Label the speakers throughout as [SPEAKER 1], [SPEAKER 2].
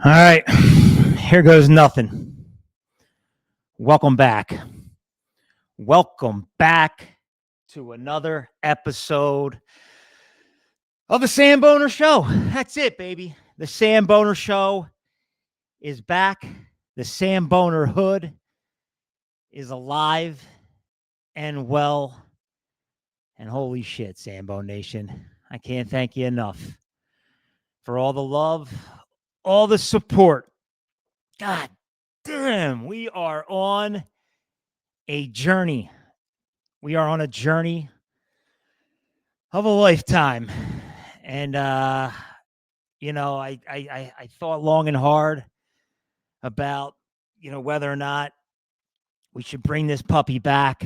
[SPEAKER 1] All right, here goes nothing. Welcome back. Welcome back to another episode of the Samboner Show. That's it, baby. The Samboner Show is back. The Samboner Hood is alive and well. And holy shit, Samboner Nation, I can't thank you enough for all the love, all the support. God damn, we are on a journey. We are on a journey of a lifetime. And, I thought long and hard about, whether or not we should bring this puppy back.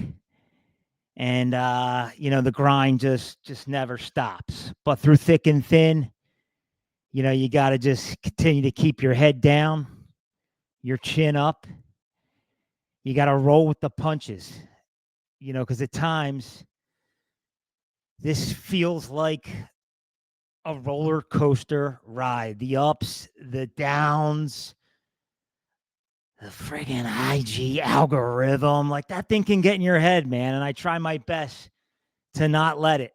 [SPEAKER 1] And, the grind just never stops. But through thick and thin, you got to just continue to keep your head down, your chin up. You got to roll with the punches, because at times this feels like a roller coaster ride. The ups, the downs, the friggin' IG algorithm. Like, that thing can get in your head, man. And I try my best to not let it,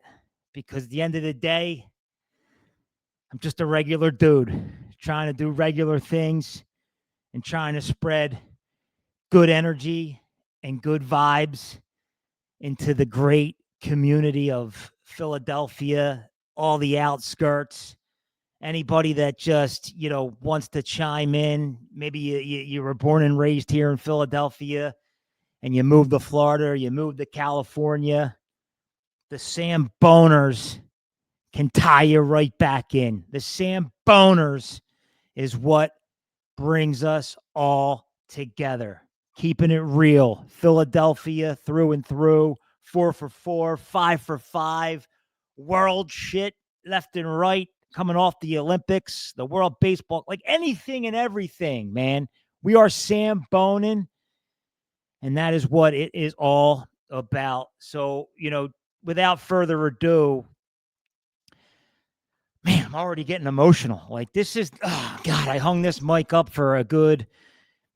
[SPEAKER 1] because at the end of the day, I'm just a regular dude trying to do regular things and trying to spread good energy and good vibes into the great community of Philadelphia, all the outskirts. Anybody that just, wants to chime in. Maybe you were born and raised here in Philadelphia and you moved to Florida or you moved to California. The Samboners can tie you right back in. The Samboners is what brings us all together. Keeping it real. Philadelphia through and through. 4 for 4, 5 for 5. World shit left and right. Coming off the Olympics, the World Baseball, like anything and everything, man. We are Samboning, and that is what it is all about. So, without further ado, man, I'm already getting emotional. Like, this is, oh, God, I hung this mic up for a good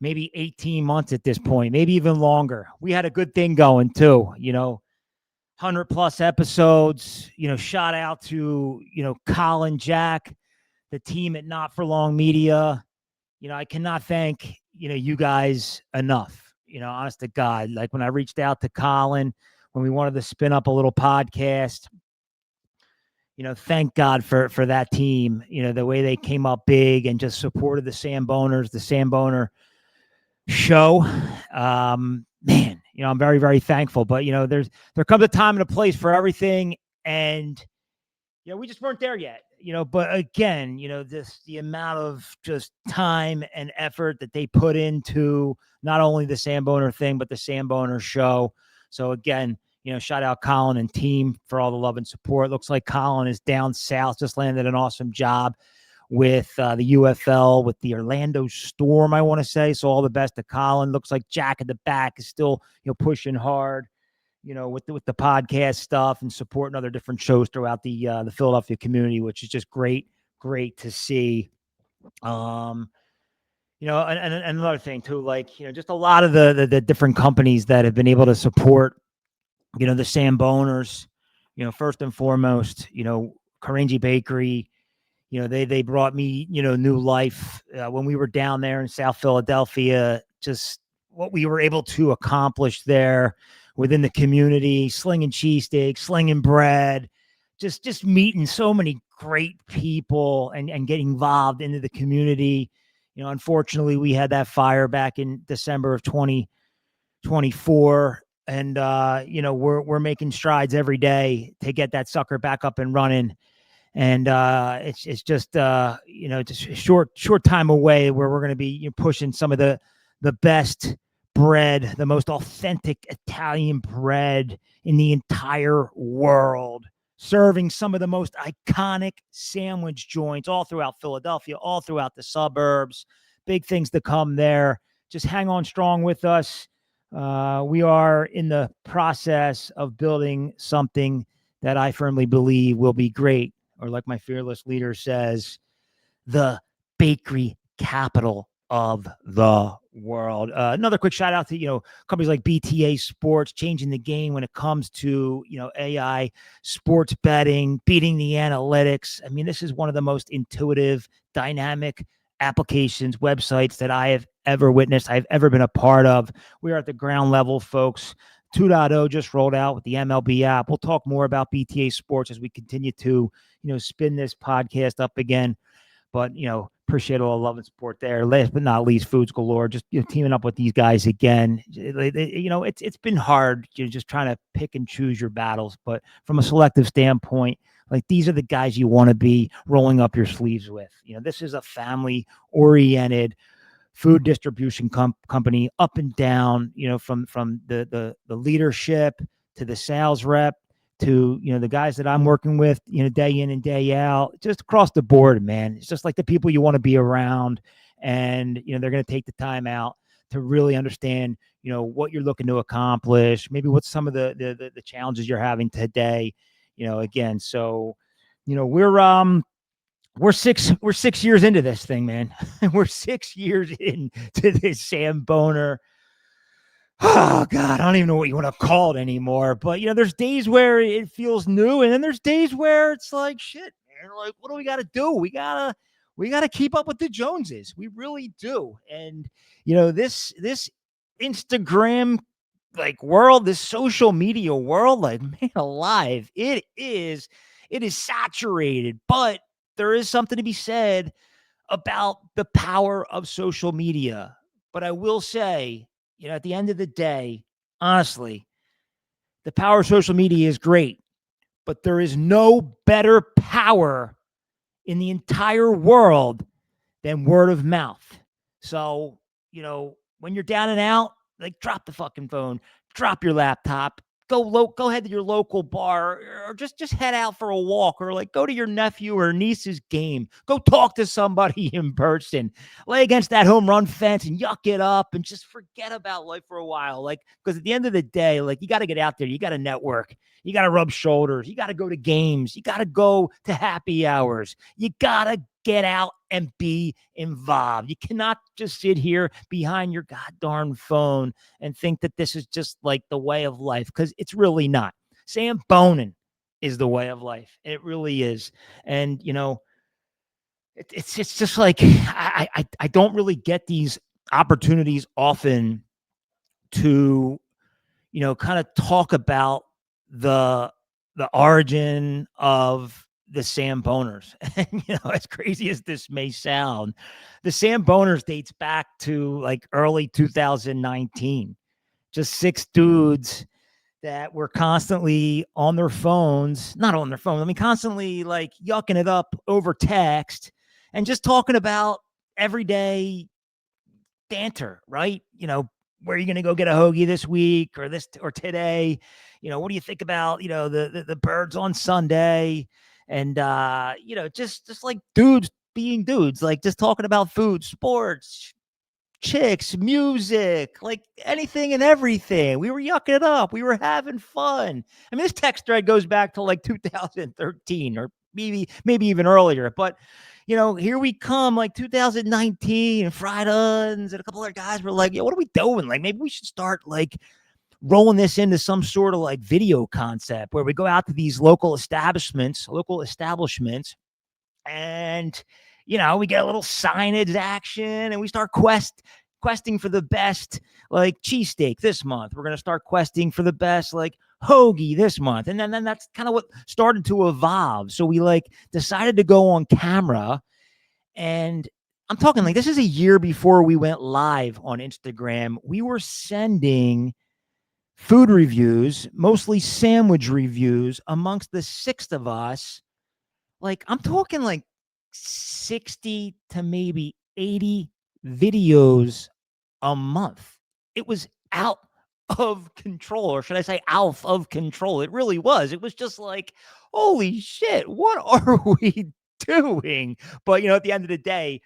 [SPEAKER 1] maybe 18 months at this point, maybe even longer. We had a good thing going too, 100 plus episodes, shout out to, Colin, Jack, the team at Not For Long Media. I cannot thank, you guys enough, honest to God. Like, when I reached out to Colin, when we wanted to spin up a little podcast, thank God for that team, the way they came up big and just supported the Samboners, the Samboner Show. Man, I'm very, very thankful. But, there comes a time and a place for everything. And, we just weren't there yet, but again, the amount of just time and effort that they put into not only the Samboner thing, but the Samboner Show. So again, shout out Colin and team for all the love and support. Looks like Colin is down south, just landed an awesome job with the UFL, with the Orlando Storm, I want to say. So all the best to Colin. Looks like Jack at the back is still, pushing hard, with the podcast stuff and supporting other different shows throughout the Philadelphia community, which is just great to see. And another thing too, like, just a lot of the different companies that have been able to support, the Samboners, first and foremost, Karangi Bakery. They brought me, new life when we were down there in South Philadelphia. Just what we were able to accomplish there within the community, slinging cheesesteaks, slinging bread, just meeting so many great people and getting involved into the community. Unfortunately, we had that fire back in December of 2024. And, we're making strides every day to get that sucker back up and running. And it's just just a short time away where we're going to be pushing some of the best bread, the most authentic Italian bread in the entire world, serving some of the most iconic sandwich joints all throughout Philadelphia, all throughout the suburbs. Big things to come there. Just hang on strong with us. We are in the process of building something that I firmly believe will be great. Or like my fearless leader says, the bakery capital of the world. Another quick shout out to, companies like BTA Sports changing the game when it comes to, AI sports betting, beating the analytics. I mean, this is one of the most intuitive, dynamic applications, websites that I have ever witnessed, I've ever been a part of. We are at the ground level, folks. 2.0 just rolled out with the MLB app. We'll talk more about BTA Sports as we continue to, spin this podcast up again. But, appreciate all the love and support there. Last but not least, Foods Galore, just teaming up with these guys again. It's been hard, just trying to pick and choose your battles. But from a selective standpoint, like, these are the guys you want to be rolling up your sleeves with. This is a family-oriented food distribution company, up and down, from the leadership to the sales rep to, the guys that I'm working with, day in and day out, just across the board, man. It's just like the people you want to be around, and, they're going to take the time out to really understand, what you're looking to accomplish, maybe what some of the challenges you're having today, again. So, we're 6 years into this thing, man. We're 6 years into this Samboner. Oh God, I don't even know what you want to call it anymore. But there's days where it feels new, and then there's days where it's like, shit, man. Like, what do we got to do? We gotta keep up with the Joneses. We really do. And this Instagram world, this social media world, man alive, it is saturated. But there is something to be said about the power of social media. But I will say, at the end of the day, honestly, the power of social media is great, but there is no better power in the entire world than word of mouth. So, when you're down and out, drop the fucking phone, drop your laptop, go ahead to your local bar, or just head out for a walk, or go to your nephew or niece's game. Go talk to somebody in person. Lay against that home run fence and yuck it up and just forget about life for a while. Because at the end of the day, you got to get out there. You got to network. You got to rub shoulders. You got to go to games. You got to go to happy hours. You got to get out and be involved. You cannot just sit here behind your goddamn phone and think that this is just the way of life, because it's really not. Samboning is the way of life. It really is. And, it's just I don't really get these opportunities often to, kind of talk about the origin of the Samboners. And, as crazy as this may sound, the Samboners dates back to early 2019. Just 6 dudes that were constantly on their phones, not on their phones, I mean, constantly yucking it up over text and just talking about everyday banter, right? Where are you going to go get a hoagie this week or today? What do you think about, the birds on Sunday? And, just dudes being dudes, just talking about food, sports, chicks, music, anything and everything. We were yucking it up. We were having fun. I mean, this text thread goes back to 2013 or maybe even earlier. But, here we come, 2019, and Fried Uns and a couple other guys were like, what are we doing? Maybe we should start rolling this into some sort of video concept where we go out to these local establishments, and we get a little signage action, and we start questing for the best cheesesteak this month. We're going to start questing for the best hoagie this month. And then that's kind of what started to evolve. So we decided to go on camera, and I'm talking this is a year before we went live on Instagram. We were sending food reviews, mostly sandwich reviews, amongst the 6 of us. I'm talking 60 to maybe 80 videos a month. It was out of control, or should I say out of control? It really was. It was just holy shit, what are we doing? But, at the end of the day,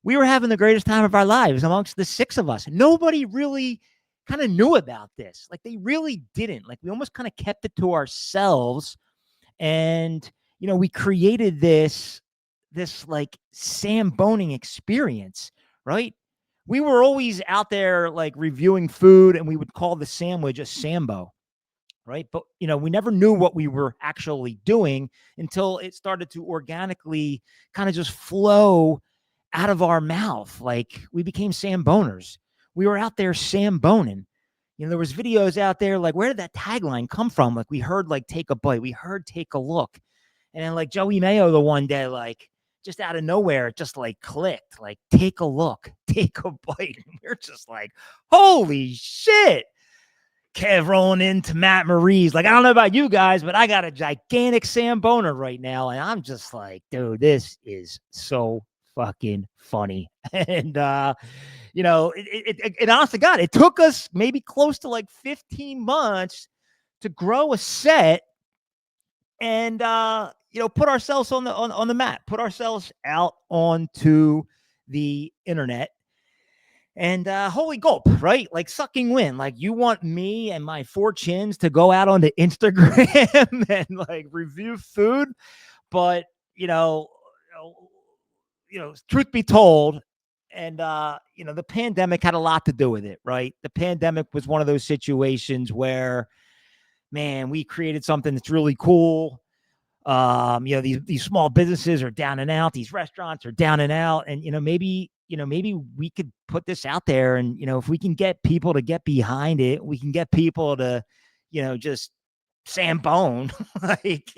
[SPEAKER 1] we were having the greatest time of our lives amongst the 6 of us. Nobody really kind of knew about this. They really didn't. We almost kind of kept it to ourselves. And, we created this Samboning experience right? We were always out there like reviewing food, and we would call the sandwich a Sambo, right? But, we never knew what we were actually doing until it started to organically kind of just flow out of our mouth. Like, we became Samboners. We were out there Samboning. There was videos out there like, where did that tagline come from? Like, we heard like take a bite, we heard take a look. And then like Joey Mayo the one day, like just out of nowhere, it just like clicked, like take a look, take a bite. And we're just like, holy shit. Kev rolling into Matt Marie's. Like, I don't know about you guys, but I got a gigantic Samboner right now. And I'm just like, dude, this is so fucking funny. And, honest to God, it took us maybe close to like 15 months to grow a set and, put ourselves on the map, put ourselves out onto the internet. And holy gulp, right? Like sucking wind. Like, you want me and my four chins to go out onto Instagram and like review food, but truth be told, and the pandemic had a lot to do with it, right? The pandemic was one of those situations where, man, we created something that's really cool. These small businesses are down and out. These restaurants are down and out. And, maybe we could put this out there and, if we can get people to get behind it, we can get people to, just Sambone, like,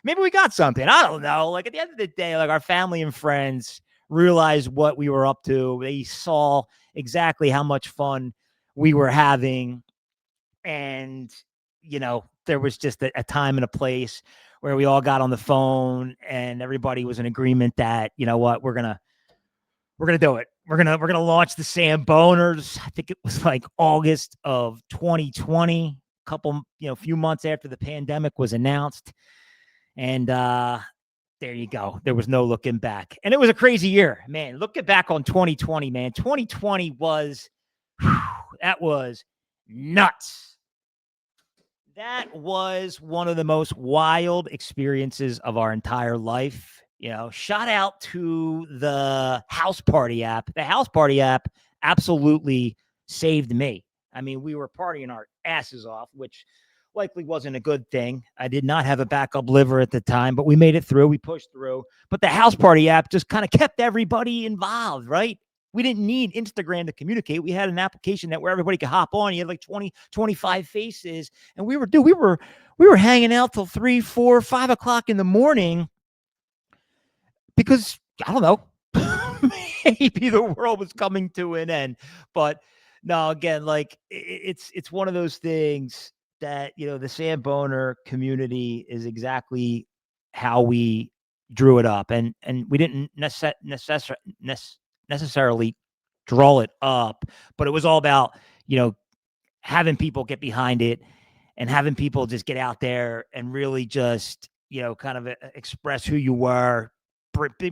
[SPEAKER 1] maybe we got something. I don't know. Like, at the end of the day, like, our family and friends realized what we were up to. They saw exactly how much fun we were having. And, there was just a time and a place where we all got on the phone and everybody was in agreement that, we're going to do it. We're going to launch the Samboners. I think it was like August of 2020, few months after the pandemic was announced. And, there you go. There was no looking back. And it was a crazy year, man. Looking back on 2020, man, 2020 was, that was nuts. That was one of the most wild experiences of our entire life. Shout out to the House Party app. The House Party app absolutely saved me. I mean, we were partying our asses off, which likely wasn't a good thing. I did not have a backup liver at the time, but we made it through. We pushed through. But the House Party app just kind of kept everybody involved, right? We didn't need Instagram to communicate. We had an application that where everybody could hop on. You had like 20, 25 faces. And we were hanging out till 3, 4, 5 o'clock in the morning because, I don't know, maybe the world was coming to an end. But no, again, like it's one of those things that, the Samboner community is exactly how we drew it up. And we didn't necessarily draw it up, but it was all about, having people get behind it and having people just get out there and really just, kind of express who you were,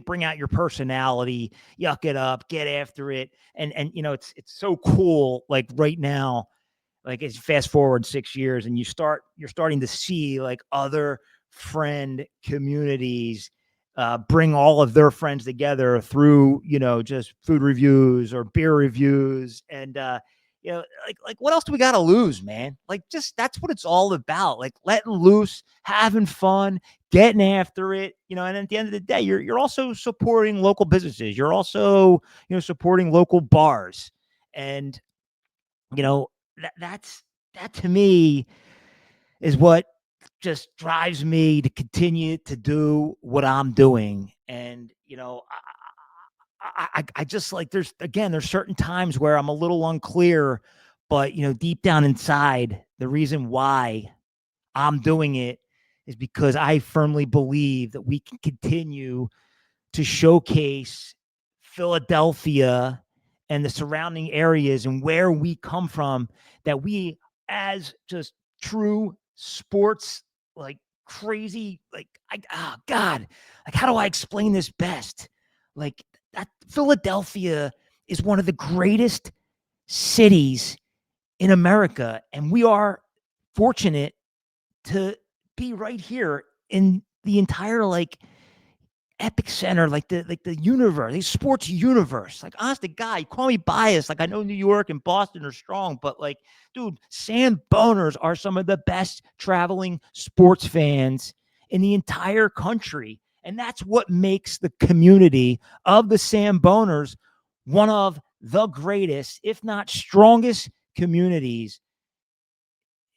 [SPEAKER 1] bring out your personality, yuck it up, get after it. And it's so cool. Like right now, like it's fast forward 6 years and you're starting to see like other friend communities bring all of their friends together through, just food reviews or beer reviews. And, like what else do we got to lose, man? Like, just, that's what it's all about. Like letting loose, having fun, getting after it, and at the end of the day, you're also supporting local businesses. You're also, supporting local bars. And, that to me is what just drives me to continue to do what I'm doing. And, I just like, there's certain times where I'm a little unclear, but, deep down inside, the reason why I'm doing it is because I firmly believe that we can continue to showcase Philadelphia and the surrounding areas and where we come from, that we, as just true sports, like crazy, like, God, like, how do I explain this best? Like, that Philadelphia is one of the greatest cities in America, and we are fortunate to be right here in the entire, like, epicenter, like the universe, the sports universe. Like, honest to God, you call me biased. Like, I know New York and Boston are strong, but like, dude, Samboners are some of the best traveling sports fans in the entire country. And that's what makes the community of the Samboners one of the greatest, if not strongest, communities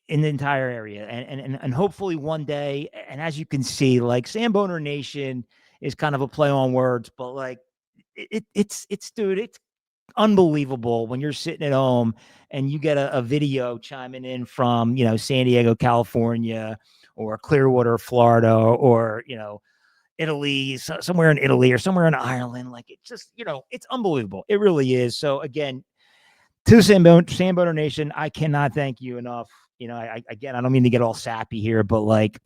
[SPEAKER 1] in the entire area. And hopefully one day, and as you can see, like, Samboner Nation is kind of a play on words, but like, it's dude, it's unbelievable when you're sitting at home and you get a video chiming in from, San Diego, California, or Clearwater, Florida, or Italy, somewhere in Italy or somewhere in Ireland. Like, it's just, it's unbelievable. It really is. So again, to Samboner Nation, I cannot thank you enough. Again, I don't mean to get all sappy here, but like,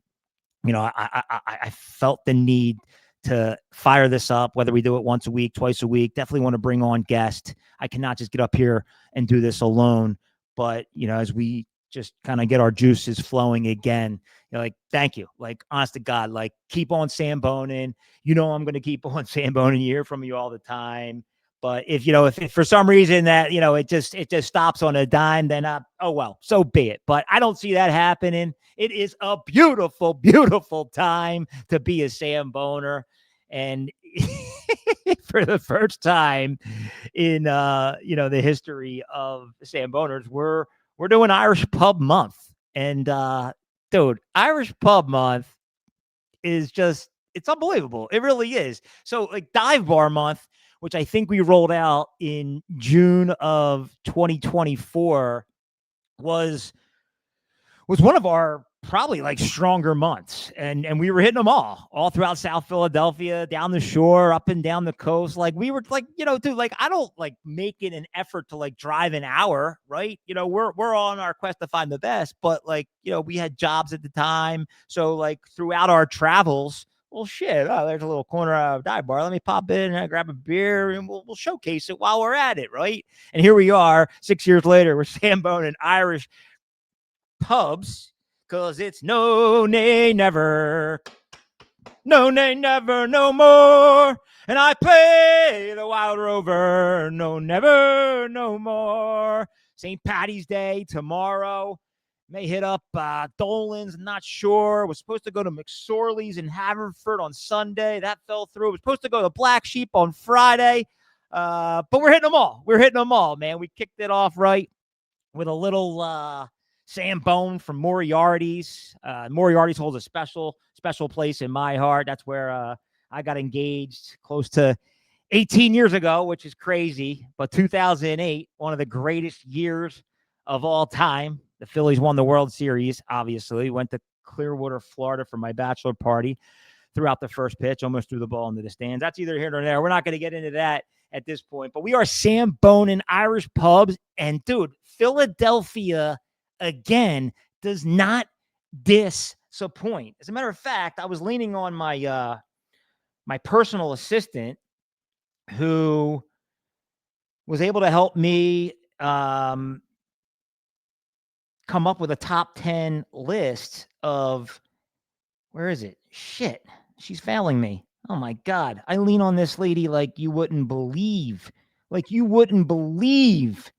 [SPEAKER 1] I felt the need to fire this up, whether we do it once a week, twice a week. Definitely want to bring on guests. I cannot just get up here and do this alone. But, as we just kind of get our juices flowing again, like, thank you. Like, honest to God, like, keep on Samboning. I'm going to keep on Samboning. You hear from you all the time. But if for some reason that, it just stops on a dime, then, oh, well, so be it. But I don't see that happening. It is a beautiful, beautiful time to be a Samboner. And for the first time in, the history of Samboners, we're doing Irish Pub Month. And, dude, Irish Pub Month is just, it's unbelievable. It really is. So, like, Dive Bar Month, which I think we rolled out in June of 2024, was one of our probably like stronger months. And we were hitting them all throughout South Philadelphia, down the shore, up and down the coast. Like, we were like, dude, like, I don't like making an effort to like drive an hour, right? We're on our quest to find the best, but like, we had jobs at the time. So like, throughout our travels, well, shit, oh, there's a little corner of dive bar. Let me pop in and grab a beer, and we'll showcase it while we're at it, right? And here we are 6 years later, we're Samboning Irish pubs, because it's no, nay, never. No, nay, never, no more. And I play the Wild Rover. No, never, no more. St. Patty's Day tomorrow. May hit up Dolan's, not sure. Was supposed to go to McSorley's in Haverford on Sunday. That fell through. Was supposed to go to Black Sheep on Friday. But we're hitting them all. We're hitting them all, man. We kicked it off right with a little Sambone from Moriarty's. Moriarty's holds a special place in my heart. That's where I got engaged close to 18 years ago, which is crazy. But 2008, one of the greatest years of all time. The Phillies won the World Series, obviously. Went to Clearwater, Florida for my bachelor party. Threw out the first pitch, almost threw the ball into the stands. That's either here or there. We're not going to get into that at this point. But we are Samboning Irish pubs. And, dude, Philadelphia, again, does not disappoint. As a matter of fact, I was leaning on my my personal assistant, who was able to help me come up with a top 10 list of, where is it? Shit, she's failing me. Oh my God. I lean on this lady like you wouldn't believe. Like, you wouldn't believe.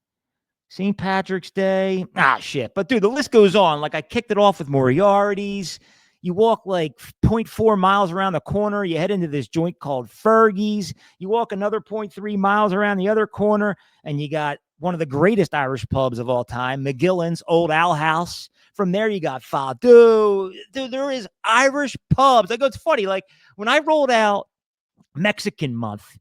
[SPEAKER 1] St. Patrick's Day. Shit. But dude, the list goes on. Like, I kicked it off with Moriarty's. You walk like 0.4 miles around the corner. You head into this joint called Fergie's. You walk another 0.3 miles around the other corner, and you got one of the greatest Irish pubs of all time, McGillen's Old Owl House. From there, you got Fado. Dude, there is Irish pubs. Like, it's funny. Like, when I rolled out Mexican Month,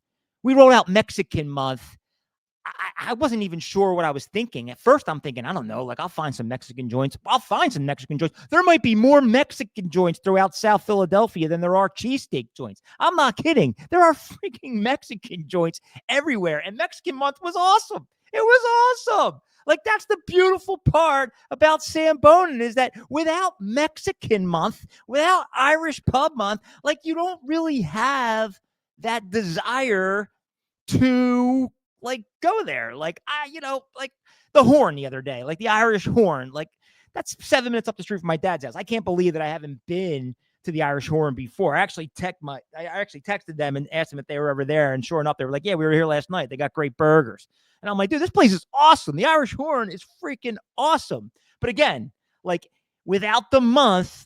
[SPEAKER 1] I wasn't even sure what I was thinking. At first, I'm thinking, I don't know, like, I'll find some Mexican joints. There might be more Mexican joints throughout South Philadelphia than there are cheesesteak joints. I'm not kidding. There are freaking Mexican joints everywhere. And Mexican Month was awesome. It was awesome. Like, that's the beautiful part about Samboning, is that without Mexican Month, without Irish Pub Month, like, you don't really have that desire to like go there. Like, like the Horn the other day, like the Irish Horn, like, that's 7 minutes up the street from my dad's house. I can't believe that I haven't been to the Irish Horn before. I actually texted them and asked them if they were ever there. And sure enough, they were like, yeah, we were here last night. They got great burgers. And I'm like, dude, this place is awesome. The Irish Horn is freaking awesome. But again, like without the month,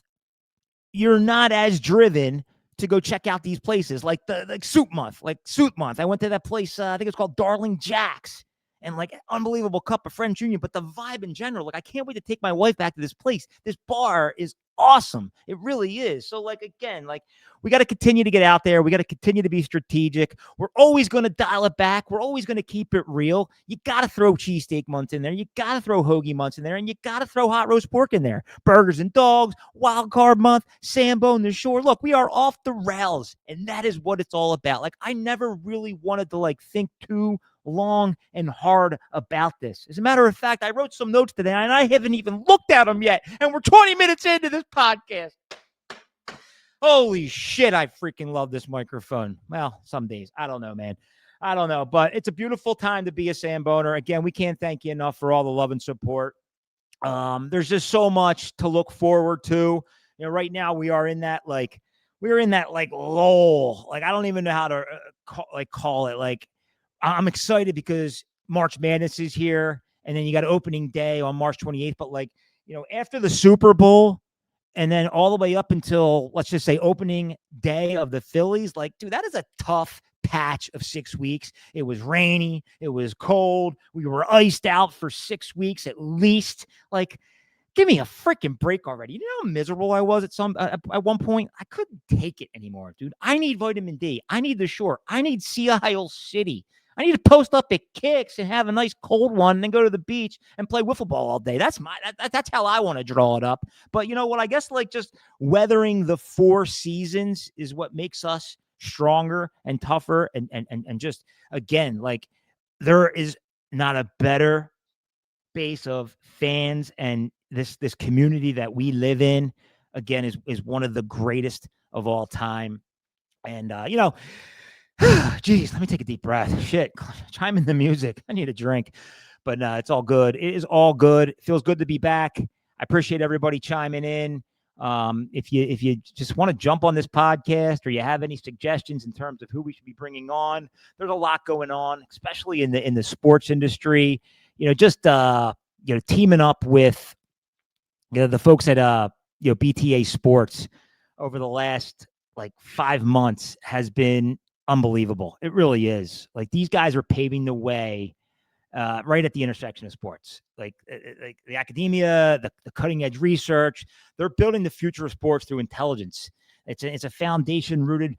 [SPEAKER 1] you're not as driven to go check out these places like Soup Month. I went to that place. I think it's called Darling Jack's, and like unbelievable cup of French Union. But the vibe in general, like I can't wait to take my wife back to this place. This bar is awesome. It really is. So like, again, like we got to continue to get out there. We got to continue to be strategic. We're always going to dial it back. We're always going to keep it real. You got to throw cheesesteak months in there. You got to throw hoagie months in there, and you got to throw hot roast pork in there. Burgers and dogs, wild card month, Samboner Show. Look, we are off the rails, and that is what it's all about. Like I never really wanted to like think too long and hard about this. As a matter of fact, I wrote some notes today and I haven't even looked at them yet. And we're 20 minutes into this podcast. Holy shit, I freaking love this microphone. Well, some days. I don't know, man. I don't know. But it's a beautiful time to be a Samboner. Again, we can't thank you enough for all the love and support. There's just so much to look forward to. You know, right now we are in that like lull. Like I don't even know how to call it. Like I'm excited because March Madness is here, and then you got opening day on March 28th. But like, you know, after the Super Bowl, and then all the way up until, let's just say, opening day of the Phillies, like, dude, that is a tough patch of 6 weeks. It was rainy. It was cold. We were iced out for 6 weeks at least. Like, give me a freaking break already. You know how miserable I was at one point? I couldn't take it anymore, dude. I need vitamin D. I need the shore. I need Sea Isle City. I need to post up at Kicks and have a nice cold one and then go to the beach and play wiffle ball all day. That's that's how I want to draw it up. But you know what? I guess like just weathering the 4 seasons is what makes us stronger and tougher. And just, again, like there is not a better base of fans, and this community that we live in, again, is one of the greatest of all time. And you know, geez, let me take a deep breath. Shit, chime in the music. I need a drink, but it's all good. It is all good. It feels good to be back. I appreciate everybody chiming in. If you just want to jump on this podcast, or you have any suggestions in terms of who we should be bringing on, there's a lot going on, especially in the sports industry. You know, just teaming up with the folks at BTA Sports over the last like 5 months has been unbelievable. It really is. Like these guys are paving the way right at the intersection of sports, like the academia, the cutting edge research. They're building the future of sports through intelligence. It's a foundation rooted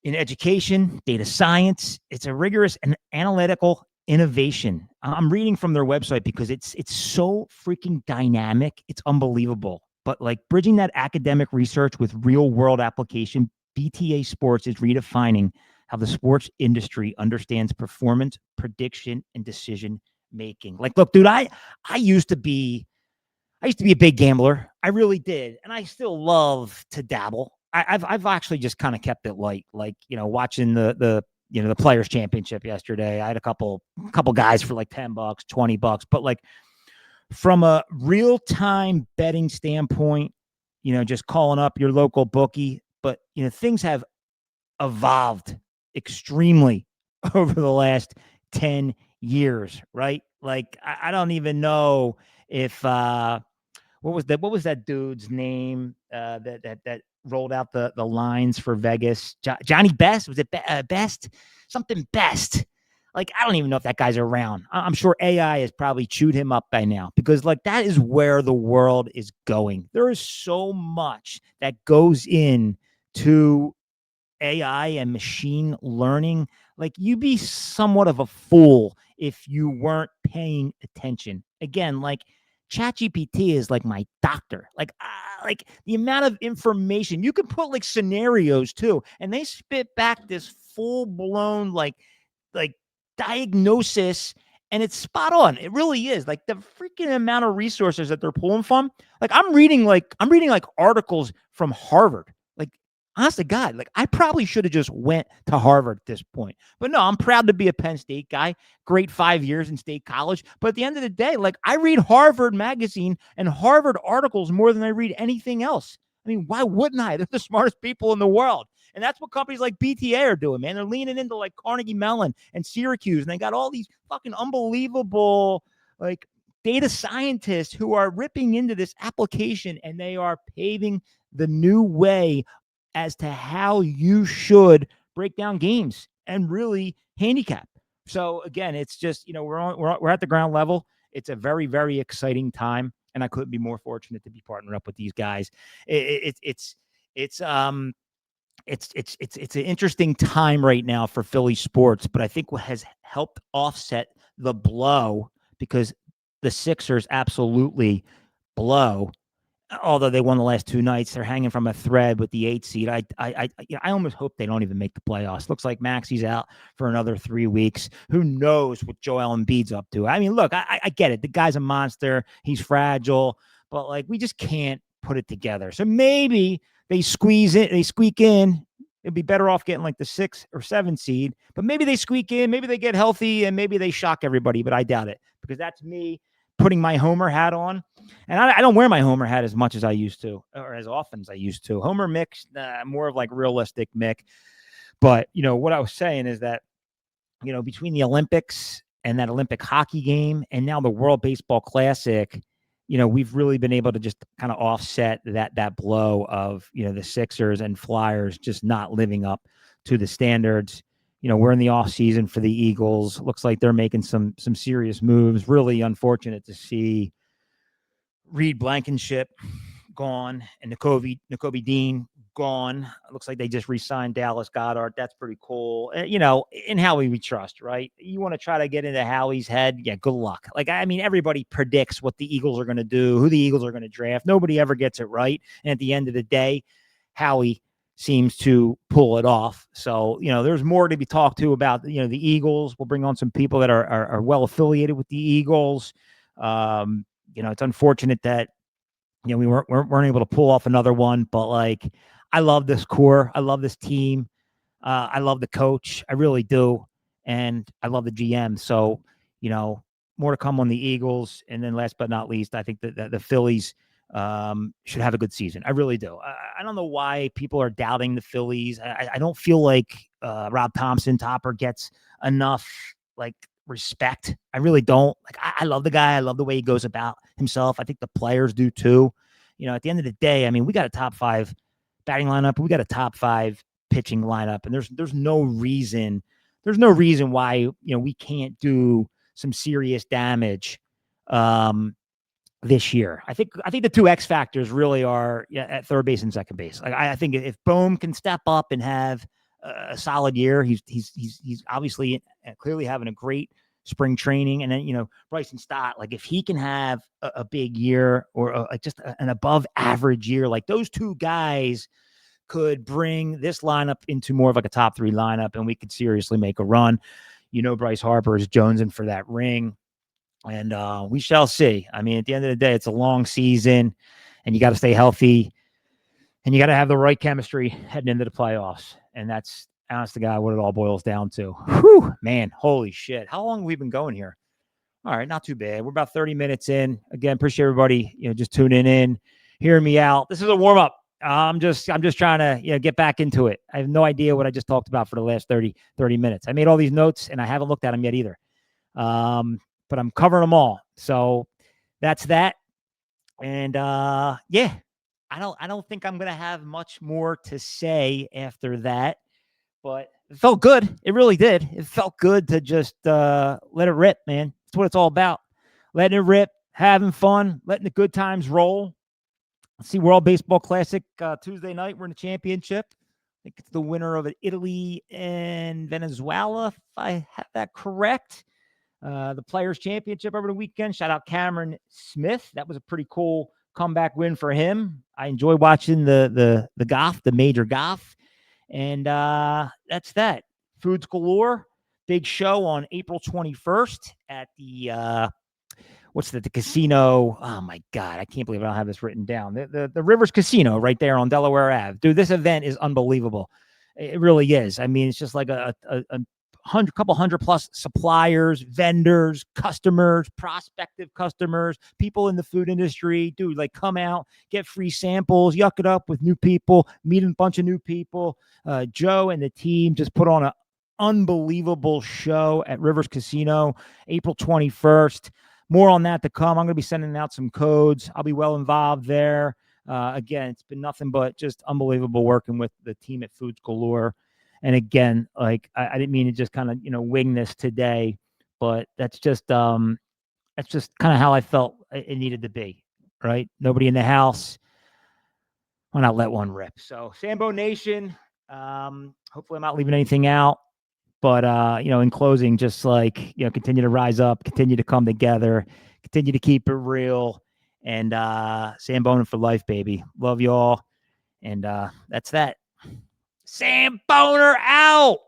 [SPEAKER 1] in education, data science. It's a rigorous and analytical innovation. I'm reading from their website because it's so freaking dynamic. It's unbelievable. But like bridging that academic research with real world application, BTA Sports is redefining how the sports industry understands performance, prediction, and decision making. Like, look, dude, I used to be a big gambler. I really did. And I still love to dabble. I've actually just kind of kept it light, like, you know, watching the Players Championship yesterday. I had a couple guys for like $10, $20, but like from a real-time betting standpoint, you know, just calling up your local bookie. But, you know, things have evolved extremely over the last 10 years, right? Like, I don't even know if, what was that dude's name that rolled out the lines for Vegas? Johnny Best? Was it Best? Something Best. Like, I don't even know if that guy's around. I'm sure AI has probably chewed him up by now, because like that is where the world is going. There is so much that goes in to AI and machine learning. Like, you'd be somewhat of a fool if you weren't paying attention. Again, like ChatGPT is like my doctor. Like the amount of information you can put, like scenarios too, and they spit back this full blown like diagnosis, and it's spot on. It really is. Like the freaking amount of resources that they're pulling from. Like I'm reading articles from Harvard. Like, honest to God, like I probably should have just went to Harvard at this point. But no, I'm proud to be a Penn State guy. Great 5 years in State College. But at the end of the day, like I read Harvard magazine and Harvard articles more than I read anything else. I mean, why wouldn't I? They're the smartest people in the world. And that's what companies like BTA are doing, man. They're leaning into like Carnegie Mellon and Syracuse, and they got all these fucking unbelievable like data scientists who are ripping into this application, and they are paving the new way as to how you should break down games and really handicap. So again, it's just, we're at the ground level. It's a very, very exciting time, and I couldn't be more fortunate to be partnered up with these guys. It's an interesting time right now for Philly sports, but I think what has helped offset the blow, because the Sixers absolutely blow, although they won the last two nights, they're hanging from a thread with the 8 seed. I almost hope they don't even make the playoffs. Looks like Maxi's out for another 3 weeks. Who knows what Joel Embiid's up to? I mean, look, I get it. The guy's a monster. He's fragile, but like we just can't put it together. So maybe they squeak in. It'd be better off getting like the 6 or 7 seed, but maybe they squeak in, maybe they get healthy, and maybe they shock everybody, but I doubt it, because that's me putting my Homer hat on. And I don't wear my Homer hat as much as I used to, or as often as I used to. Homer Mick, more of like realistic Mick. But, what I was saying is that, between the Olympics and that Olympic hockey game and now the World Baseball Classic, we've really been able to just kind of offset that blow of, the Sixers and Flyers just not living up to the standards. We're in the off season for the Eagles. Looks like they're making some serious moves. Really unfortunate to see Reed Blankenship gone and Nakobe Dean gone. It looks like they just re-signed Dallas Goedert. That's pretty cool. In Howie we trust, right? You want to try to get into Howie's head. Yeah, good luck. Like, I mean, everybody predicts what the Eagles are going to do, who the Eagles are going to draft. Nobody ever gets it right. And at the end of the day, Howie seems to pull it off. So, there's more to be talked to about, the Eagles. We'll bring on some people that are well affiliated with the Eagles. It's unfortunate that, we weren't able to pull off another one, but like, I love this core. I love this team. I love the coach. I really do. And I love the GM. So, more to come on the Eagles. And then last but not least, I think that the Phillies should have a good season. I really do. I don't know why people are doubting the Phillies. I don't feel like Rob Thompson, Topper, gets enough like respect. I really don't. Like, I love the guy. I love the way he goes about himself. I think the players do too. At the end of the day, I mean, we got a top 5 batting lineup. We got a top 5 pitching lineup, and there's no reason why we can't do some serious damage this year. I think the 2 X factors really are at third base and second base. Like, I think if Bohm can step up and have a solid year, he's obviously clearly having a great spring training. And then, Bryson Stott, like if he can have a big year or just an above average year, like those 2 guys could bring this lineup into more of like a top 3 lineup, and we could seriously make a run. Bryce Harper is jonesing for that ring, and we shall see. I mean, at the end of the day, it's a long season, and you got to stay healthy, and you got to have the right chemistry heading into the playoffs. And that's, honest to God, what it all boils down to. Whew, man, holy shit. How long have we been going here? All right, not too bad. We're about 30 minutes in. Again, appreciate everybody, just tuning in, hearing me out. This is a warm-up. I'm just trying to, get back into it. I have no idea what I just talked about for the last 30 minutes. I made all these notes, and I haven't looked at them yet either. But I'm covering them all. So that's that. And yeah, I don't think I'm going to have much more to say after that, but it felt good. It really did. It felt good to just let it rip, man. That's what it's all about. Letting it rip, having fun, letting the good times roll. Let's see, World Baseball Classic Tuesday night. We're in the championship. I think it's the winner of Italy and Venezuela, if I have that correct. The Players' Championship over the weekend. Shout out Cameron Smith. That was a pretty cool comeback win for him. I enjoy watching the golf, the major golf. And that's that. Foods galore. Big show on April 21st at the the casino? Oh my God, I can't believe I don't have this written down. The Rivers Casino right there on Delaware Ave. Dude, this event is unbelievable. It really is. I mean, it's just like a couple hundred plus suppliers, vendors, customers, prospective customers, people in the food industry. Dude, like, come out, get free samples, yuck it up with new people, meet a bunch of new people. Joe and the team just put on an unbelievable show at Rivers Casino, April 21st. More on that to come. I'm going to be sending out some codes. I'll be well involved there. Again, it's been nothing but just unbelievable working with the team at Foods Galore. And again, like, I didn't mean to just kind of, wing this today, but that's just kind of how I felt it needed to be, right? Nobody in the house. Why not let one rip? So Samboner Nation, hopefully I'm not leaving anything out. But, in closing, just like, continue to rise up, continue to come together, continue to keep it real, and Samboner for life, baby. Love you all. And that's that. Samboner out.